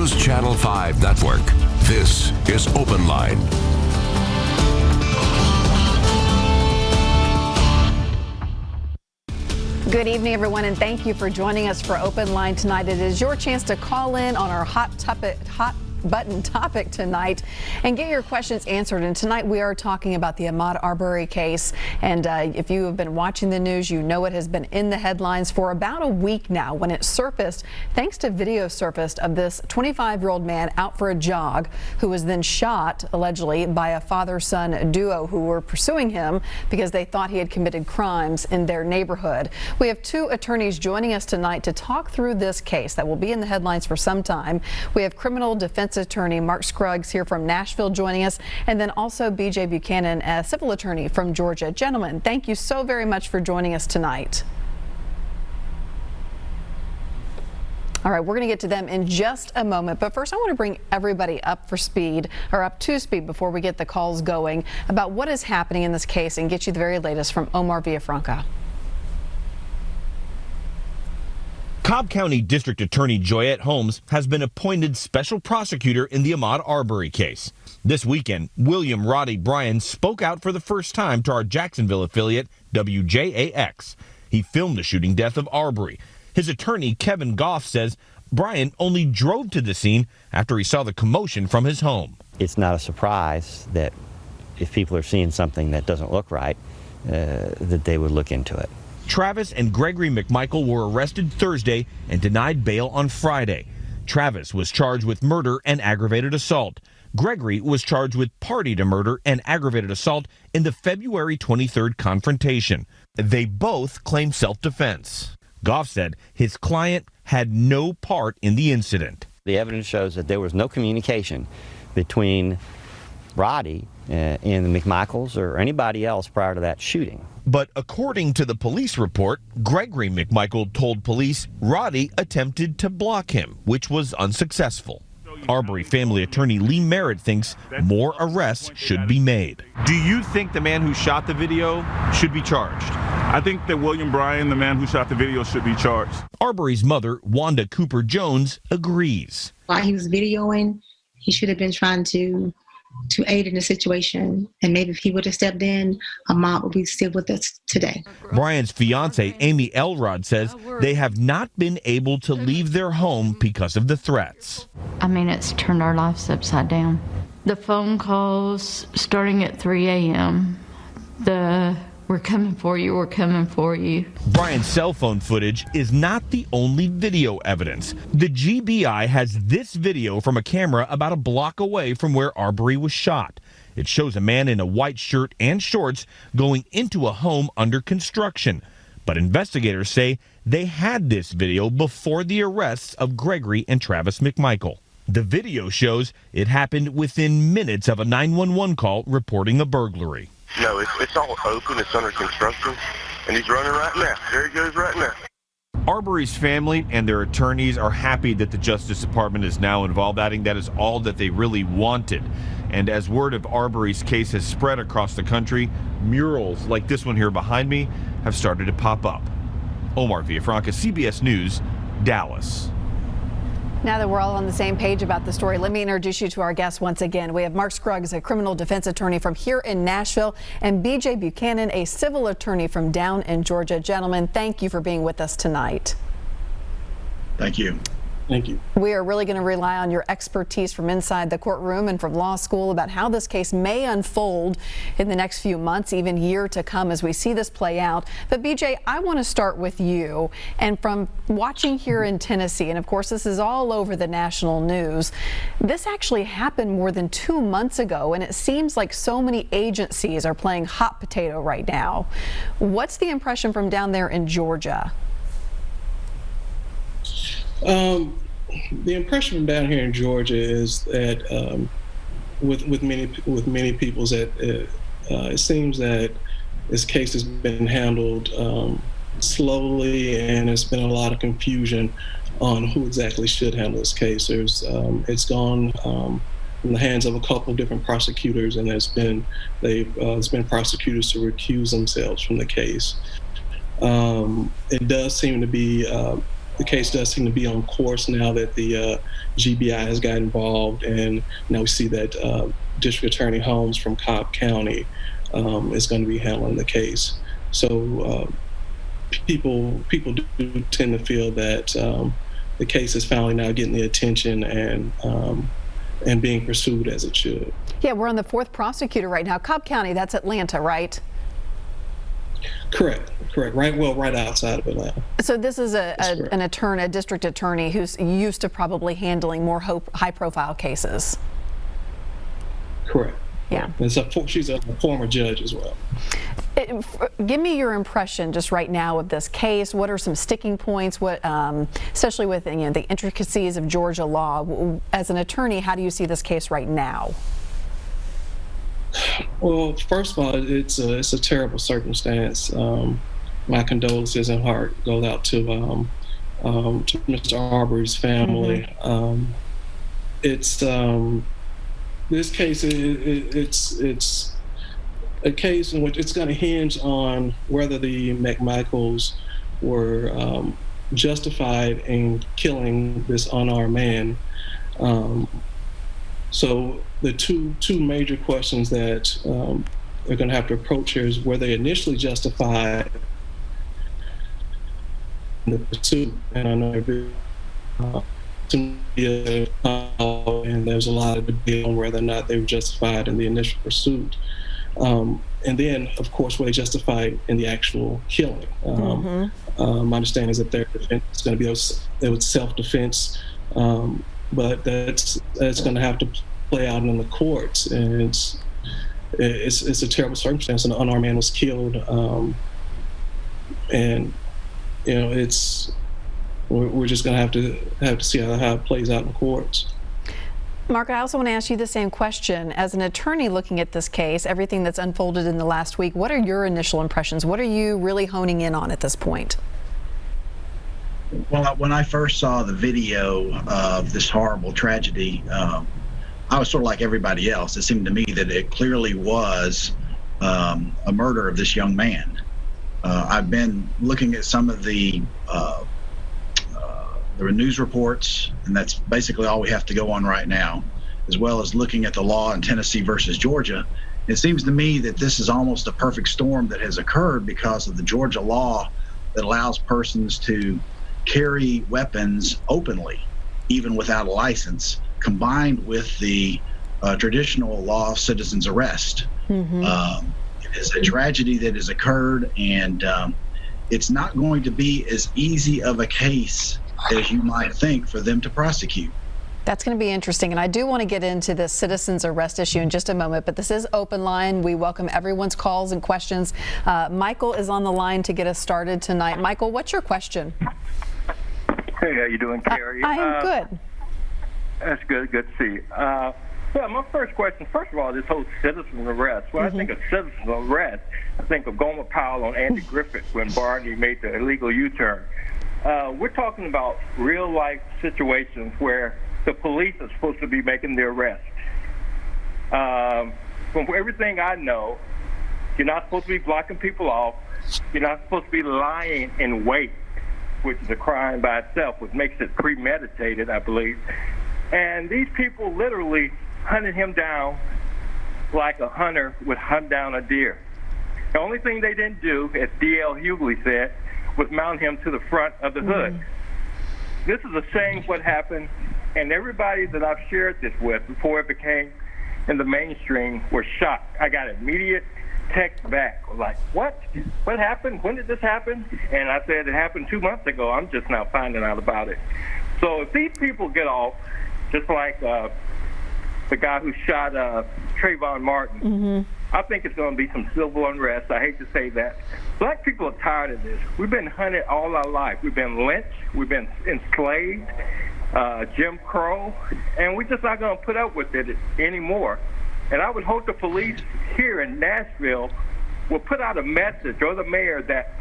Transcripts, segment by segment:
NewsChannel 5 Network. This is OpenLine. Good evening, everyone, and thank you for joining us for OpenLine tonight. It is your chance to call in on our hot button topic tonight and get your questions answered. And tonight we are talking about the Ahmaud Arbery case. And if you have been watching the news, you know it has been in the headlines for about a week now when it surfaced, thanks to video surfaced of this 25-year-old man out for a jog who was then shot, allegedly, by a father-son duo who were pursuing him because they thought he had committed crimes in their neighborhood. We have two attorneys joining us tonight to talk through this case that will be in the headlines for some time. We have criminal defense attorney Mark Scruggs here from Nashville joining us, and then also BJ Buchanan, a civil attorney from Georgia. Gentlemen, thank you so very much for joining us tonight. All right, we're going to get to them in just a moment, but first I want to bring everybody up to speed before we get the calls going about what is happening in this case and get you the very latest from Omar Villafranca. Cobb County District Attorney Joyette Holmes has been appointed special prosecutor in the Ahmaud Arbery case. This weekend, William Roddy Bryan spoke out for the first time to our Jacksonville affiliate, WJAX. He filmed the shooting death of Arbery. His attorney, Kevin Goff, says Bryan only drove to the scene after he saw the commotion from his home. It's not a surprise that if people are seeing something that doesn't look right, that they would look into it. Travis and Gregory McMichael were arrested Thursday and denied bail on Friday. Travis was charged with murder and aggravated assault. Gregory was charged with party to murder and aggravated assault in the February 23rd confrontation. They both claim self-defense. Goff said his client had no part in the incident. The evidence shows that there was no communication between Roddy and the McMichaels or anybody else prior to that shooting. But according to the police report, Gregory McMichael told police Roddy attempted to block him, which was unsuccessful. Arbery family attorney Lee Merritt thinks more arrests should be made. Do you think the man who shot the video should be charged? I think that William Bryan, the man who shot the video, should be charged. Arbery's mother, Wanda Cooper Jones, agrees. While he was videoing, he should have been trying to aid in the situation, and maybe if he would have stepped in, Ahmaud would be still with us today. Bryan's fiance, Amy Elrod, says they have not been able to leave their home because of the threats. I mean, it's turned our lives upside down. The phone calls starting at 3 a.m., we're coming for you, we're coming for you. Bryan's cell phone footage is not the only video evidence. The GBI has this video from a camera about a block away from where Arbery was shot. It shows a man in a white shirt and shorts going into a home under construction. But investigators say they had this video before the arrests of Gregory and Travis McMichael. The video shows it happened within minutes of a 911 call reporting a burglary. No, it's all open, it's under construction, and he's running right now. There he goes right now. Arbery's family and their attorneys are happy that the Justice Department is now involved, adding that is all that they really wanted. And as word of Arbery's case has spread across the country, murals like this one here behind me have started to pop up. Omar Villafranca, CBS News, Dallas. Now that we're all on the same page about the story, let me introduce you to our guests once again. We have Mark Scruggs, a criminal defense attorney from here in Nashville, and BJ Buchanan, a civil attorney from down in Georgia. Gentlemen, thank you for being with us tonight. Thank you. Thank you. We are really going to rely on your expertise from inside the courtroom and from law school about how this case may unfold in the next few months, even year to come as we see this play out. But BJ, I want to start with you. And from watching here in Tennessee, and of course this is all over the national news, this actually happened more than 2 months ago, and it seems like so many agencies are playing hot potato right now. What's the impression from down there in Georgia? The impression from down here in Georgia is that with many people is that it seems that this case has been handled slowly, and there's been a lot of confusion on who exactly should handle this case. It's gone in the hands of a couple of different prosecutors, and there's been prosecutors to recuse themselves from the case. It does seem to be the case does seem to be on course now that the GBI has got involved, and now we see that District Attorney Holmes from Cobb County is going to be handling the case. So people do tend to feel that the case is finally now getting the attention and being pursued as it should. Yeah, we're on the 4th prosecutor right now. Cobb County, that's Atlanta, right? Correct. Right outside of Atlanta. So this is a district attorney who's used to probably handling more high-profile cases. Correct. Yeah. And she's a former judge as well. Give me your impression just right now of this case. What are some sticking points? What, especially with the intricacies of Georgia law. As an attorney, how do you see this case right now? Well, first of all, it's a terrible circumstance. My condolences and heart goes out to Mr. Arbery's family. Mm-hmm. This case, it's a case in which it's going to hinge on whether the McMichaels were justified in killing this unarmed man. So the two major questions that they're going to have to approach here is were they initially justified in the pursuit. And I know and there's a lot of debate on whether or not they were justified in the initial pursuit. And then, of course, were they justified in the actual killing? My understanding is that their defense is going to be self-defense, but that's going to have to play out in the courts, and it's a terrible circumstance. An unarmed man was killed, and we're just going to have to see how it plays out in the courts. Mark, I also want to ask you the same question. As an attorney looking at this case, everything that's unfolded in the last week, what are your initial impressions? What are you really honing in on at this point? Well, when I first saw the video of this horrible tragedy, I was sort of like everybody else. It seemed to me that it clearly was a murder of this young man. I've been looking at some of the news reports, and that's basically all we have to go on right now, as well as looking at the law in Tennessee versus Georgia. It seems to me that this is almost a perfect storm that has occurred because of the Georgia law that allows persons to carry weapons openly, even without a license, combined with the traditional law of citizen's arrest. Mm-hmm. It is a tragedy that has occurred, and it's not going to be as easy of a case as you might think for them to prosecute. That's going to be interesting, and I do want to get into the citizen's arrest issue in just a moment, but this is Open Line. We welcome everyone's calls and questions. Michael is on the line to get us started tonight. Michael, what's your question? Hey, how you doing, Carrie? I am good. That's good. Good to see you. Yeah, my first question, first of all, this whole citizen arrest. When I think of citizen arrest, I think of Gomer Powell on Andy Griffith when Barney made the illegal U-turn. We're talking about real-life situations where the police are supposed to be making the arrest. From everything I know, you're not supposed to be blocking people off. You're not supposed to be lying in wait, which is a crime by itself, which makes it premeditated, I believe. And these people literally hunted him down like a hunter would hunt down a deer. The only thing they didn't do, as D.L. Hughley said, was mount him to the front of the hood. This is a shame what happened, and everybody that I've shared this with before it became in the mainstream were shocked. I got immediate text back, like, what happened? When did this happen? And I said, it happened 2 months ago. I'm just now finding out about it. So if these people get off, just like the guy who shot Trayvon Martin, I think it's going to be some civil unrest. I hate to say that. Black people are tired of this. We've been hunted all our life. We've been lynched. We've been enslaved, Jim Crow, and we're just not going to put up with it anymore. And I would hope the police here in Nashville will put out a message, or the mayor, that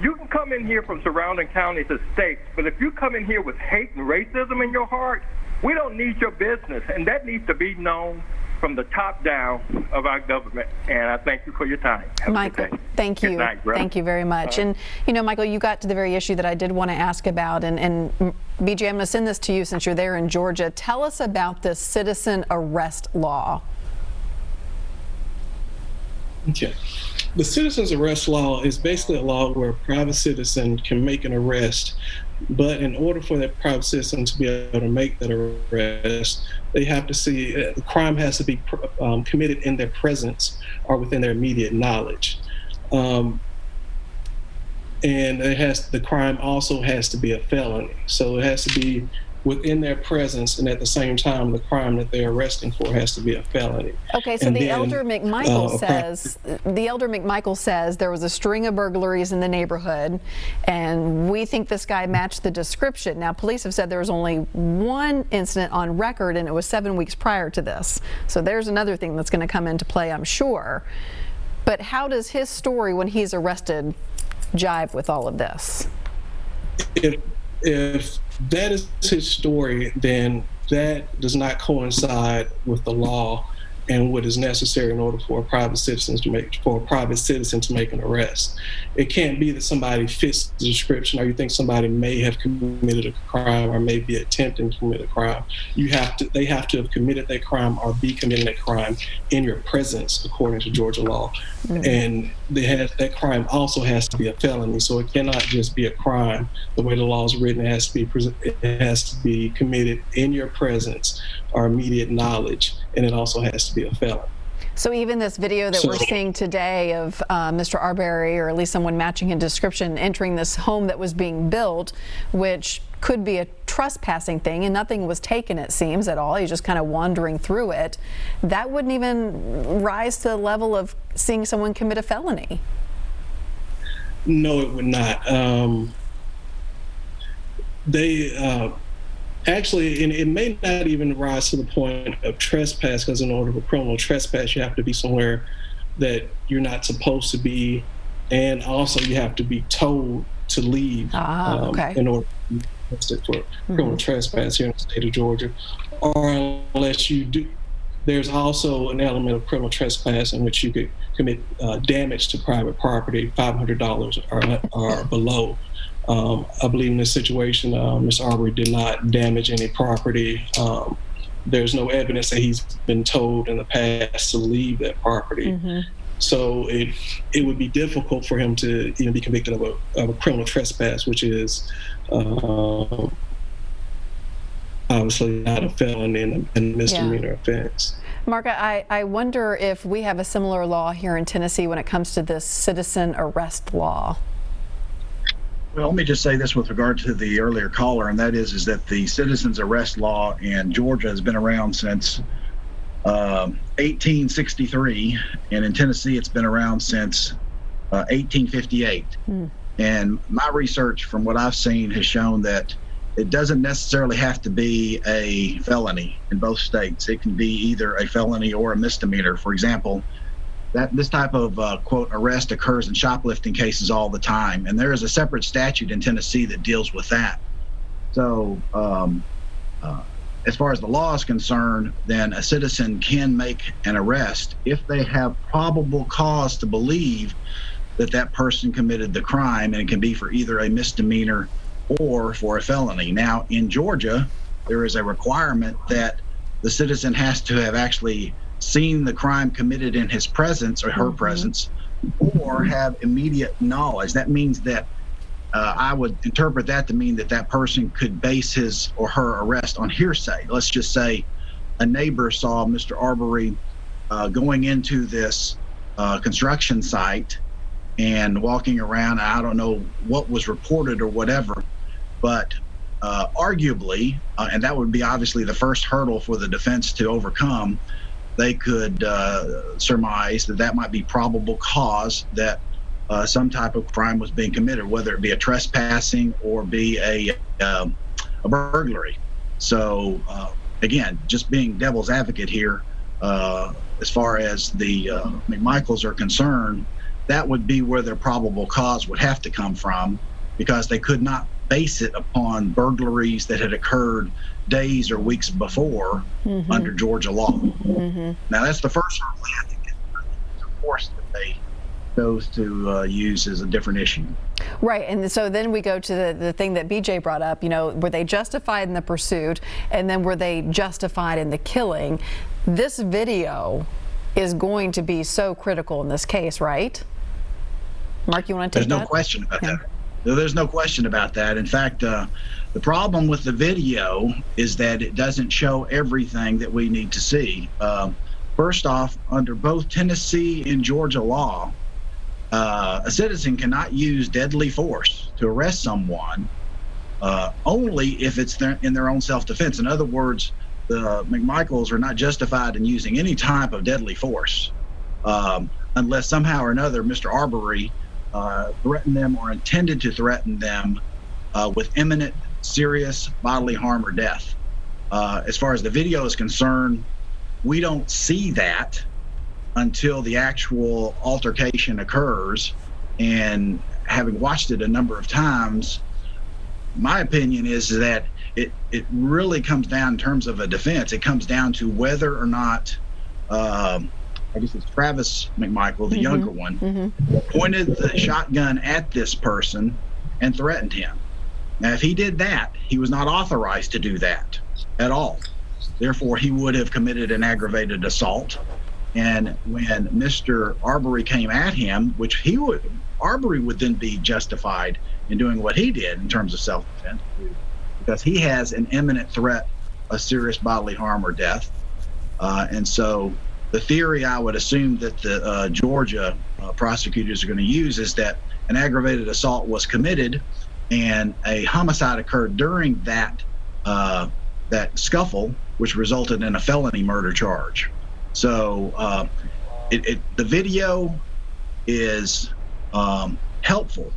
you can come in here from surrounding counties and states, but if you come in here with hate and racism in your heart, we don't need your business, and that needs to be known from the top down of our government. And I thank you for your time. Have a Michael, good day. thank you. Good night, brother. Thank you very much. And, you know, Michael, you got to the very issue that I did want to ask about. And BJ, I'm going to send this to you since you're there in Georgia. Tell us about this citizen arrest law. Okay. The citizen's arrest law is basically a law where a private citizen can make an arrest, but in order for that private citizen to be able to make that arrest, they have to see the crime has to be committed in their presence or within their immediate knowledge. And the crime also has to be a felony. So it has to be within their presence, and at the same time, the crime that they're arresting for has to be a felony. Okay, so the elder McMichael says there was a string of burglaries in the neighborhood, and we think this guy matched the description. Now, police have said there was only one incident on record, and it was 7 weeks prior to this. So there's another thing that's going to come into play, I'm sure. But how does his story when he's arrested jive with all of this? If that is his story, then that does not coincide with the law and what is necessary in order for a private citizen to make an arrest. It can't be that somebody fits the description, or you think somebody may have committed a crime or may be attempting to commit a crime. They have to have committed that crime or be committing that crime in your presence, according to Georgia law. Mm-hmm. And that crime also has to be a felony, so it cannot just be a crime. The way the law is written, it has to be committed in your presence or immediate knowledge, and it also has to be a felony. So even this video that we're seeing today of Mr. Arbery, or at least someone matching his description, entering this home that was being built, which could be a trespassing thing, and nothing was taken, it seems, at all. He's just kind of wandering through it. That wouldn't even rise to the level of seeing someone commit a felony. No, it would not. Actually, and it may not even rise to the point of trespass, because in order for criminal trespass, you have to be somewhere that you're not supposed to be, and also you have to be told to leave in order to be arrested for criminal trespass here in the state of Georgia. Or unless you do, there's also an element of criminal trespass in which you could commit damage to private property, $500 or below. I believe in this situation, Ms. Arbery did not damage any property. There's no evidence that he's been told in the past to leave that property. Mm-hmm. So it would be difficult for him to even be convicted of a criminal trespass, which is obviously not a felony and a misdemeanor offense. Mark, I wonder if we have a similar law here in Tennessee when it comes to this citizen arrest law. Well, let me just say this with regard to the earlier caller, and that is that the citizen's arrest law in Georgia has been around since 1863, and in Tennessee it's been around since 1858. And my research from what I've seen has shown that it doesn't necessarily have to be a felony in both states. It can be either a felony or a misdemeanor. For example, this type of quote arrest occurs in shoplifting cases all the time, and there is a separate statute in Tennessee that deals with that. So as far as the law is concerned, then a citizen can make an arrest if they have probable cause to believe that that person committed the crime, and it can be for either a misdemeanor or for a felony. Now, in Georgia, there is a requirement that the citizen has to have actually seen the crime committed in his presence or her presence, or have immediate knowledge. That means that I would interpret that to mean that that person could base his or her arrest on hearsay. Let's just say a neighbor saw Mr. Arbery going into this construction site and walking around. I don't know what was reported or whatever, but arguably, and that would be obviously the first hurdle for the defense to overcome, they could surmise that that might be probable cause that some type of crime was being committed, whether it be a trespassing or be a burglary. So again, just being devil's advocate here, as far as the McMichaels are concerned, that would be where their probable cause would have to come from, because they could not base it upon burglaries that had occurred days or weeks before under Georgia law. Now, that's the first hurdle we have to get through. The force that they chose to use is a different issue. Right, and so then we go to the thing that BJ brought up, were they justified in the pursuit, and then were they justified in the killing? This video is going to be so critical in this case, right? Mark, you want to take that? There's no question about that. There's no question about that. In fact, the problem with the video is that it doesn't show everything that we need to see. First off, under both Tennessee and Georgia law, a citizen cannot use deadly force to arrest someone only if it's in their own self-defense. In other words, the McMichaels are not justified in using any type of deadly force unless somehow or another Mr. Arbery threatened them or intended to threaten them with imminent serious bodily harm or death. As far as the video is concerned, we don't see that until the actual altercation occurs. And having watched it a number of times, my opinion is that it really comes down in terms of a defense. It comes down to whether or not, I guess it's Travis McMichael, the younger one, pointed the shotgun at this person and threatened him. Now, if he did that, he was not authorized to do that at all. Therefore, he would have committed an aggravated assault. And when Mr. Arbery came at him, which Arbery would then be justified in doing what he did in terms of self-defense, because he has an imminent threat of serious bodily harm or death. And so the theory I would assume that the Georgia prosecutors are going to use is that an aggravated assault was committed and a homicide occurred during that scuffle, which resulted in a felony murder charge. So the video is helpful,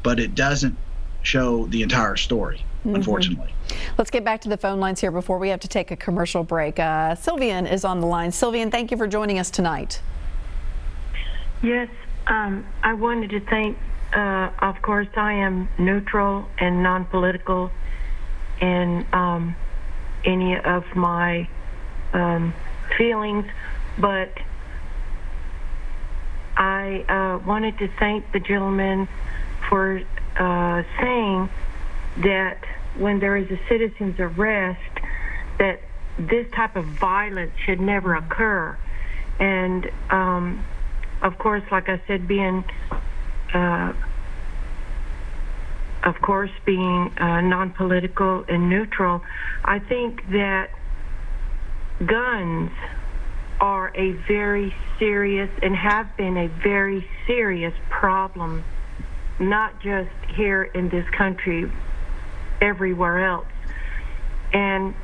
but it doesn't show the entire story, unfortunately. Let's get back to the phone lines here before we have to take a commercial break. Sylvian is on the line. Sylvian, thank you for joining us tonight. Yes, I wanted to thank, of course, I am neutral and non-political in any of my feelings, but I wanted to thank the gentleman for saying that when there is a citizen's arrest, that this type of violence should never occur. And of course, like I said, being non-political and neutral, I think that guns are a very serious and have been a very serious problem, not just here in this country, everywhere else. And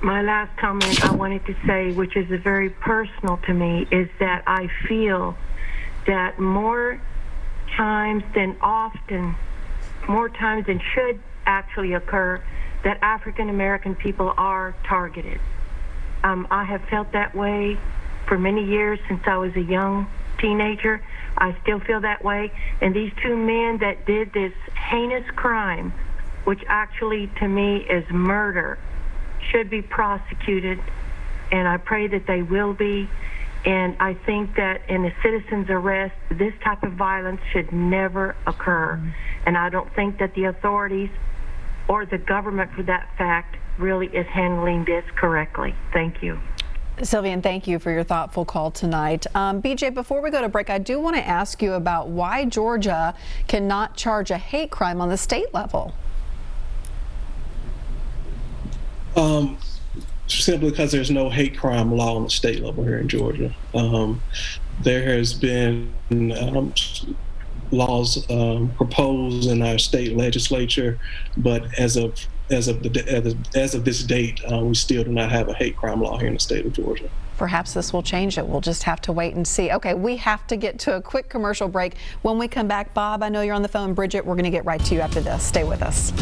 my last comment I wanted to say, which is very personal to me, is that I feel that more times than should actually occur, that African American people are targeted. I have felt that way for many years since I was a young teenager. I still feel that way. And these two men that did this heinous crime, which actually to me is murder, should be prosecuted, and I pray that they will be. And I think that in a citizen's arrest, this type of violence should never occur. And I don't think that the authorities or the government, for that fact, really is handling this correctly. Thank you. Sylvian, thank you for your thoughtful call tonight. BJ, before we go to break, I do want to ask you about why Georgia cannot charge a hate crime on the state level. Simply because there's no hate crime law on the state level here in Georgia. There has been laws proposed in our state legislature, but as of this date, we still do not have a hate crime law here in the state of Georgia. Perhaps this will change it. We'll just have to wait and see. Okay, we have to get to a quick commercial break. When we come back, Bob, I know you're on the phone. Bridget, we're going to get right to you after this. Stay with us.